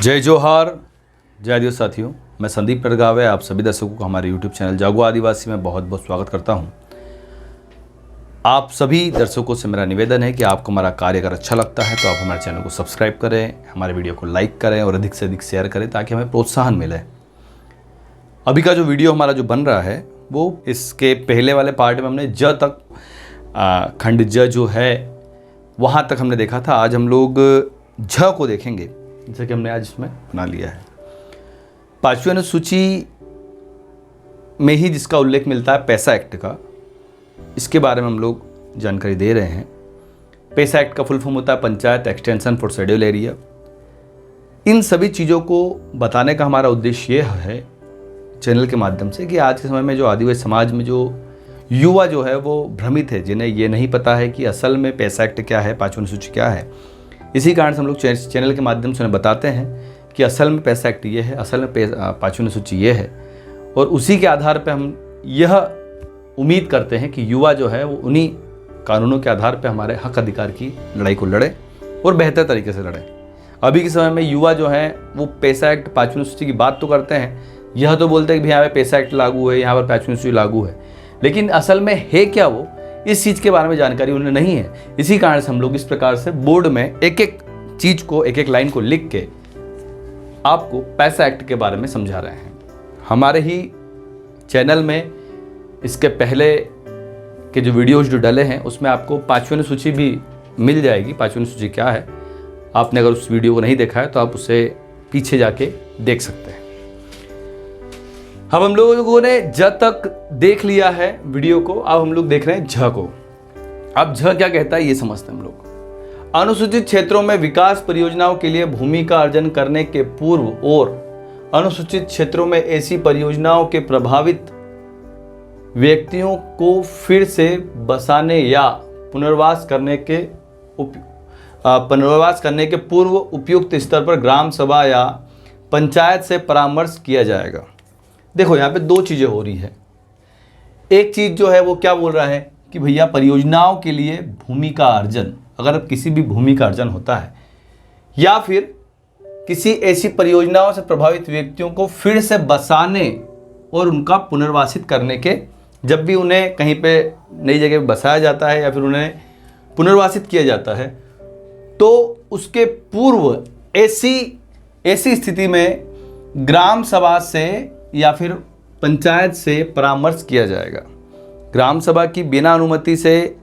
जय जोहार, जय आदिवासी साथियों। मैं संदीप नरगावे आप सभी दर्शकों को हमारे YouTube चैनल जागो आदिवासी में बहुत बहुत स्वागत करता हूं। आप सभी दर्शकों से मेरा निवेदन है कि आपको हमारा कार्य अगर अच्छा लगता है तो आप हमारे चैनल को सब्सक्राइब करें, हमारे वीडियो को लाइक करें और अधिक से अधिक शेयर करें ताकि हमें प्रोत्साहन मिले। अभी का जो वीडियो हमारा जो बन रहा है वो इसके पहले वाले पार्ट में हमने ज तक खंड ज जो है वहाँ तक हमने देखा था। आज हम लोग झ को देखेंगे, जैसे कि हमने आज इसमें बना लिया है। 5वीं अनुसूची में ही जिसका उल्लेख मिलता है पैसा एक्ट का, इसके बारे में हम लोग जानकारी दे रहे हैं। पैसा एक्ट का फुल फॉर्म होता है panchayat extension for schedule area. इन सभी चीज़ों को बताने का हमारा उद्देश्य यह है चैनल के माध्यम से कि आज के समय में जो आदिवासी समाज में जो युवा जो है वो भ्रमित है, जिन्हें ये नहीं पता है कि असल में पैसा एक्ट क्या है, 5वीं अनुसूची क्या है। इसी कारण से हम लोग चैनल के माध्यम से उन्हें बताते हैं कि असल में पैसा एक्ट ये है, असल में 5वीं अनुसूची ये है, और उसी के आधार पर हम यह उम्मीद करते हैं कि युवा जो है वो उन्हीं कानूनों के आधार पर हमारे हक अधिकार की लड़ाई को लड़े और बेहतर तरीके से लड़े। अभी के समय में युवा जो है वो पैसा एक्ट 5वीं अनुसूची की बात तो करते हैं, यह तो बोलते हैं कि यहाँ पे पैसा एक्ट लागू है, यहाँ पर 5वीं अनुसूची लागू है, लेकिन असल में है क्या वो, इस चीज़ के बारे में जानकारी उन्हें नहीं है। इसी कारण से हम लोग इस प्रकार से बोर्ड में एक एक चीज़ को, एक एक लाइन को लिख के आपको पैसा एक्ट के बारे में समझा रहे हैं। हमारे ही चैनल में इसके पहले के जो वीडियोज जो डले हैं उसमें आपको 5वीं अनुसूची भी मिल जाएगी। 5वीं अनुसूची क्या है, आपने अगर उस वीडियो को नहीं देखा है तो आप उसे पीछे जाके देख सकते हैं। अब हम लोगों ने ज तक देख लिया है वीडियो को, अब हम लोग देख रहे हैं झ को। अब झ क्या कहता है ये समझते हैं हम लोग। अनुसूचित क्षेत्रों में विकास परियोजनाओं के लिए भूमि का अर्जन करने के पूर्व और अनुसूचित क्षेत्रों में ऐसी परियोजनाओं के प्रभावित व्यक्तियों को फिर से बसाने या पुनर्वास करने के पूर्व उपयुक्त स्तर पर ग्राम सभा या पंचायत से परामर्श किया जाएगा। देखो यहाँ पे दो चीज़ें हो रही है। एक चीज़ जो है वो क्या बोल रहा है कि भैया परियोजनाओं के लिए भूमि का अर्जन, अगर किसी भी भूमि का अर्जन होता है या फिर किसी ऐसी परियोजनाओं से प्रभावित व्यक्तियों को फिर से बसाने और उनका पुनर्वासित करने के, जब भी उन्हें कहीं पे नई जगह पे बसाया जाता है या फिर उन्हें पुनर्वासित किया जाता है, तो उसके पूर्व ऐसी स्थिति में ग्राम सभा से या फिर पंचायत से परामर्श किया जाएगा। ग्राम सभा की बिना अनुमति से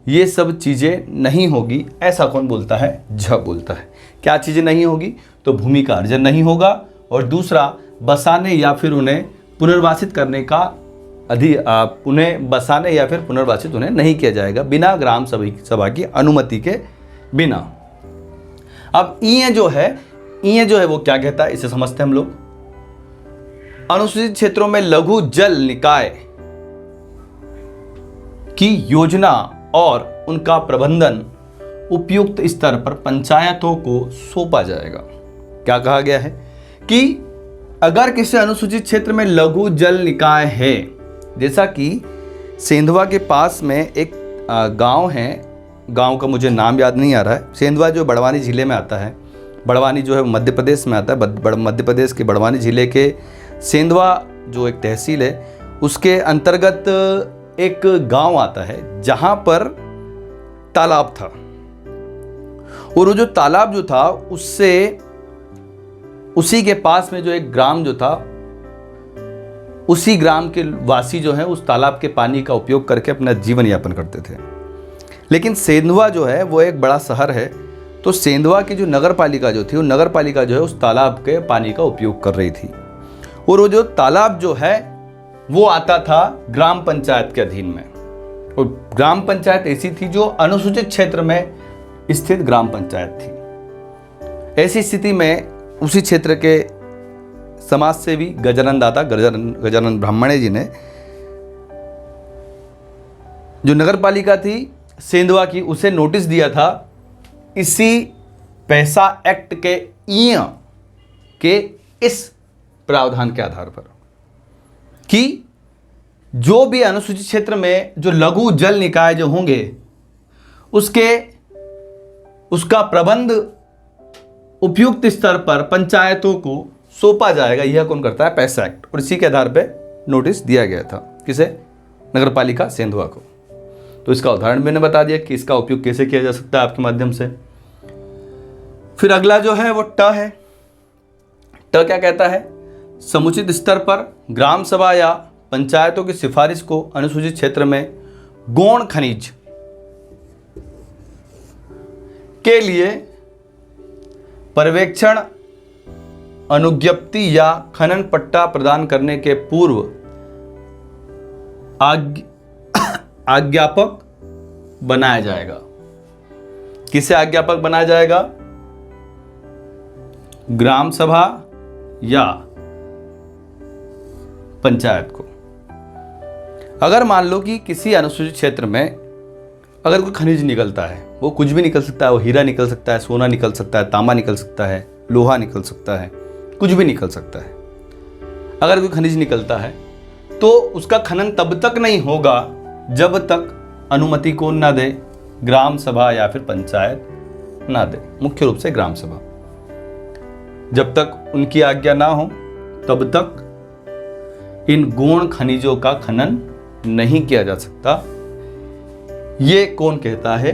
ये सब चीज़ें नहीं होगी। ऐसा कौन बोलता है? झ बोलता है। क्या चीज़ें नहीं होगी? तो भूमि का अर्जन नहीं होगा, और दूसरा बसाने या फिर उन्हें पुनर्वासित करने का उन्हें बसाने या फिर पुनर्वासित उन्हें नहीं किया जाएगा बिना ग्राम सभा की अनुमति के बिना। अब ये जो है वो क्या कहता है, इसे समझते हैं हम लोग। अनुसूचित क्षेत्रों में लघु जल निकाय की योजना और उनका प्रबंधन उपयुक्त स्तर पर पंचायतों को सौंपा जाएगा। क्या कहा गया है कि अगर किसी अनुसूचित क्षेत्र में लघु जल निकाय है, जैसा कि सेंधवा के पास में एक गांव है, गांव का मुझे नाम याद नहीं आ रहा है। सेंधवा जो बड़वानी जिले में आता है, बड़वानी जो है मध्य प्रदेश में आता है। मध्य प्रदेश के बड़वानी जिले के सेंधवा जो एक तहसील है उसके अंतर्गत एक गांव आता है जहां पर तालाब था, और वो जो तालाब जो था उसी के पास में जो एक ग्राम जो था, उसी ग्राम के वासी जो है उस तालाब के पानी का उपयोग करके अपना जीवन यापन करते थे। लेकिन सेंधवा जो है वो एक बड़ा शहर है, तो सेंधवा की जो नगर पालिका जो थी, वो नगर पालिका जो है उस तालाब के पानी का उपयोग कर रही थी, और वो जो तालाब जो है वो आता था ग्राम पंचायत के अधीन में। और ग्राम पंचायत ऐसी थी जो अनुसूचित क्षेत्र में स्थित ग्राम पंचायत थी। ऐसी स्थिति में उसी क्षेत्र के समाज सेवी गजानन ब्राह्मणे जी ने जो नगर पालिका थी सेंधवा की, उसे नोटिस दिया था इसी पैसा एक्ट के इस प्रावधान के आधार पर कि जो भी अनुसूचित क्षेत्र में जो लघु जल निकाय जो होंगे उसका प्रबंध उपयुक्त स्तर पर पंचायतों को सौंपा जाएगा, यह कौन करता है? पैसा एक्ट। और इसी के आधार पर नोटिस दिया गया था किसे? नगर पालिका सेंधवा को। तो इसका उदाहरण मैंने बता दिया कि इसका उपयोग कैसे किया जा सकता है आपके माध्यम से। फिर अगला जो है वो ट है। ट क्या कहता है? समुचित स्तर पर ग्राम सभा या पंचायतों की सिफारिश को अनुसूचित क्षेत्र में गौण खनिज के लिए पर्यवेक्षण, अनुज्ञप्ति या खनन पट्टा प्रदान करने के पूर्व आज्ञापक बनाया जाएगा। किसे आज्ञापक बनाया जाएगा? ग्राम सभा या पंचायत को। अगर मान लो कि किसी अनुसूचित क्षेत्र में अगर कोई खनिज निकलता है, वो कुछ भी निकल सकता है, वो हीरा निकल सकता है, सोना निकल सकता है, तांबा निकल सकता है, लोहा निकल सकता है, कुछ भी निकल सकता है। अगर कोई खनिज निकलता है तो उसका खनन तब तक नहीं होगा जब तक अनुमति कौन ना दे? ग्राम सभा या फिर पंचायत ना दे। मुख्य रूप से ग्राम सभा। जब तक उनकी आज्ञा ना हो तब तक इन गौण खनिजों का खनन नहीं किया जा सकता। ये कौन कहता है?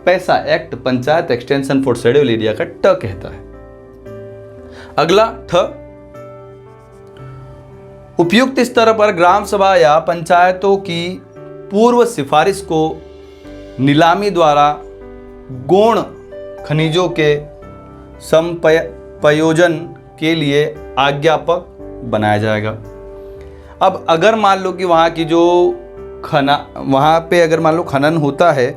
पैसा act, panchayat extension for schedule area का ट कहता है। अगला ठ, उपयुक्त स्तर पर ग्राम सभा या पंचायतों की पूर्व सिफारिश को नीलामी द्वारा गौण खनिजों के संपयोजन के लिए आज्ञापक बनाया जाएगा। अब अगर मान लो कि वहाँ की जो वहाँ पे अगर मान लो खनन होता है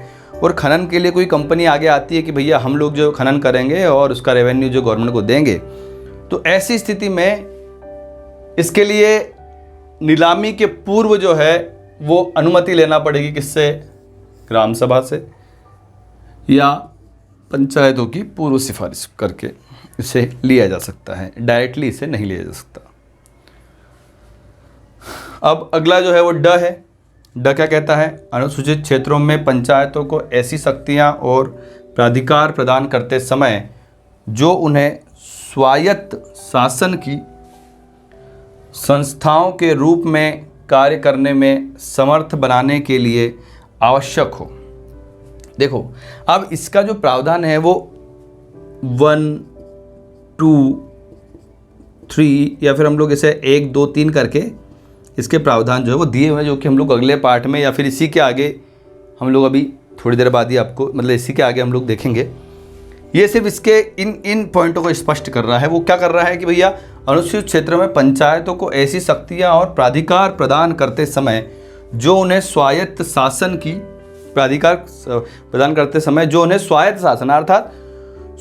और खनन के लिए कोई कंपनी आगे आती है कि भैया हम लोग जो खनन करेंगे और उसका रेवेन्यू जो गवर्नमेंट को देंगे, तो ऐसी स्थिति में इसके लिए नीलामी के पूर्व जो है वो अनुमति लेना पड़ेगी। किससे? ग्राम सभा से या पंचायतों की पूर्व सिफारिश करके इसे लिया जा सकता है। डायरेक्टली इसे नहीं लिया जा सकता। अब अगला जो है वो ड है। ड क्या कहता है? अनुसूचित क्षेत्रों में पंचायतों को ऐसी शक्तियां और प्राधिकार प्रदान करते समय जो उन्हें स्वायत्त शासन की संस्थाओं के रूप में कार्य करने में समर्थ बनाने के लिए आवश्यक हो। देखो, अब इसका जो प्रावधान है वो 1, 2, 3 या फिर हम लोग इसे 1, 2, 3 करके इसके प्रावधान जो है वो दिए हुए हैं, जो कि हम लोग अगले पार्ट में या फिर इसी के आगे हम लोग अभी थोड़ी देर बाद ही आपको मतलब इसी के आगे हम लोग देखेंगे। ये सिर्फ इसके इन पॉइंटों को स्पष्ट कर रहा है। वो क्या कर रहा है कि भैया अनुसूचित क्षेत्र में पंचायतों को ऐसी शक्तियां और प्राधिकार प्रदान करते समय जो उन्हें स्वायत्त शासन की प्राधिकार प्रदान करते समय जो उन्हें स्वायत्त शासन अर्थात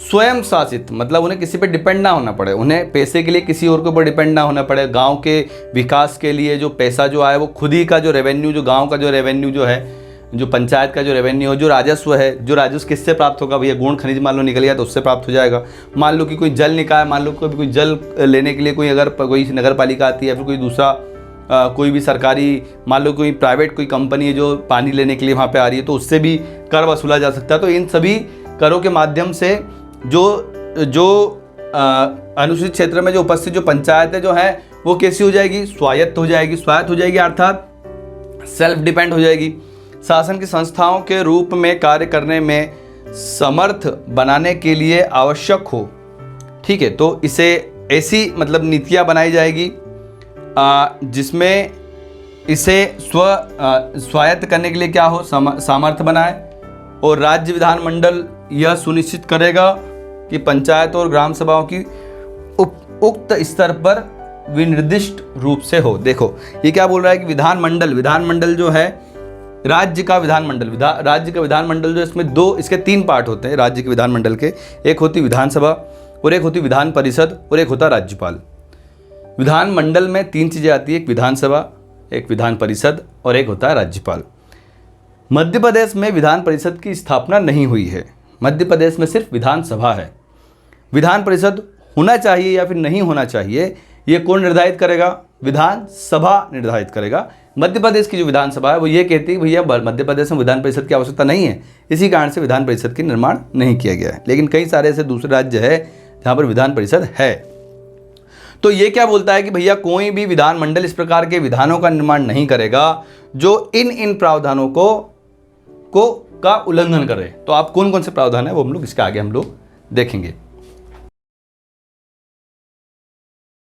स्वयं शासित, मतलब उन्हें किसी पे डिपेंड ना होना पड़े, उन्हें पैसे के लिए किसी और के ऊपर डिपेंड ना होना पड़े। गांव के विकास के लिए जो पैसा जो आए वो खुद ही का जो रेवेन्यू, जो गांव का जो रेवेन्यू जो है, जो पंचायत का जो रेवेन्यू है, जो राजस्व है, जो राजस्व किससे प्राप्त होगा? भैया गौण खनिज मान लो निकल गया तो उससे प्राप्त हो जाएगा। मान लो कि कोई जल निकाय, मान लो कोई जल लेने के लिए कोई अगर कोई नगर पालिका आती है, फिर कोई दूसरा कोई भी सरकारी, मान लो कोई प्राइवेट कोई कंपनी है जो पानी लेने के लिए वहाँ पे आ रही है, तो उससे भी कर वसूला जा सकता है। तो इन सभी करों के माध्यम से जो अनुसूचित क्षेत्र में जो उपस्थित जो पंचायतें जो हैं वो कैसी हो जाएगी? स्वायत्त हो जाएगी। स्वायत्त हो जाएगी अर्थात सेल्फ डिपेंड हो जाएगी। शासन की संस्थाओं के रूप में कार्य करने में समर्थ बनाने के लिए आवश्यक हो। ठीक है, तो इसे ऐसी मतलब नीतियाँ बनाई जाएगी जिसमें इसे स्वायत्त करने के लिए क्या हो? सामर्थ्य बनाए। और राज्य विधानमंडल यह सुनिश्चित करेगा कि पंचायत और ग्राम सभाओं की उक्त स्तर पर विनिर्दिष्ट रूप से हो। देखो ये क्या बोल रहा है कि विधानमंडल जो है राज्य का विधानमंडल जो इसमें इसके 3 पार्ट होते हैं राज्य के विधानमंडल के। एक होती विधानसभा और एक होती विधान परिषद और एक होता राज्यपाल। विधानमंडल में 3 चीज़ें आती है, एक विधानसभा, एक विधान परिषद और एक होता है राज्यपाल। मध्य प्रदेश में विधान परिषद की स्थापना नहीं हुई है। मध्य प्रदेश में सिर्फ विधानसभा है। विधान परिषद होना चाहिए या फिर नहीं होना चाहिए ये कौन निर्धारित करेगा? विधानसभा निर्धारित करेगा। मध्य प्रदेश की जो विधानसभा है वो ये कहती है भैया मध्य प्रदेश में विधान परिषद की आवश्यकता नहीं है, इसी कारण से विधान परिषद की निर्माण नहीं किया गया है। लेकिन कई सारे ऐसे दूसरे राज्य है जहाँ पर विधान परिषद है। तो ये क्या बोलता है कि भैया कोई भी विधानमंडल इस प्रकार के विधानों का निर्माण नहीं करेगा जो इन प्रावधानों को का उल्लंघन करे। तो आप कौन कौन से प्रावधान है वो हम लोग इसके आगे हम लोग देखेंगे।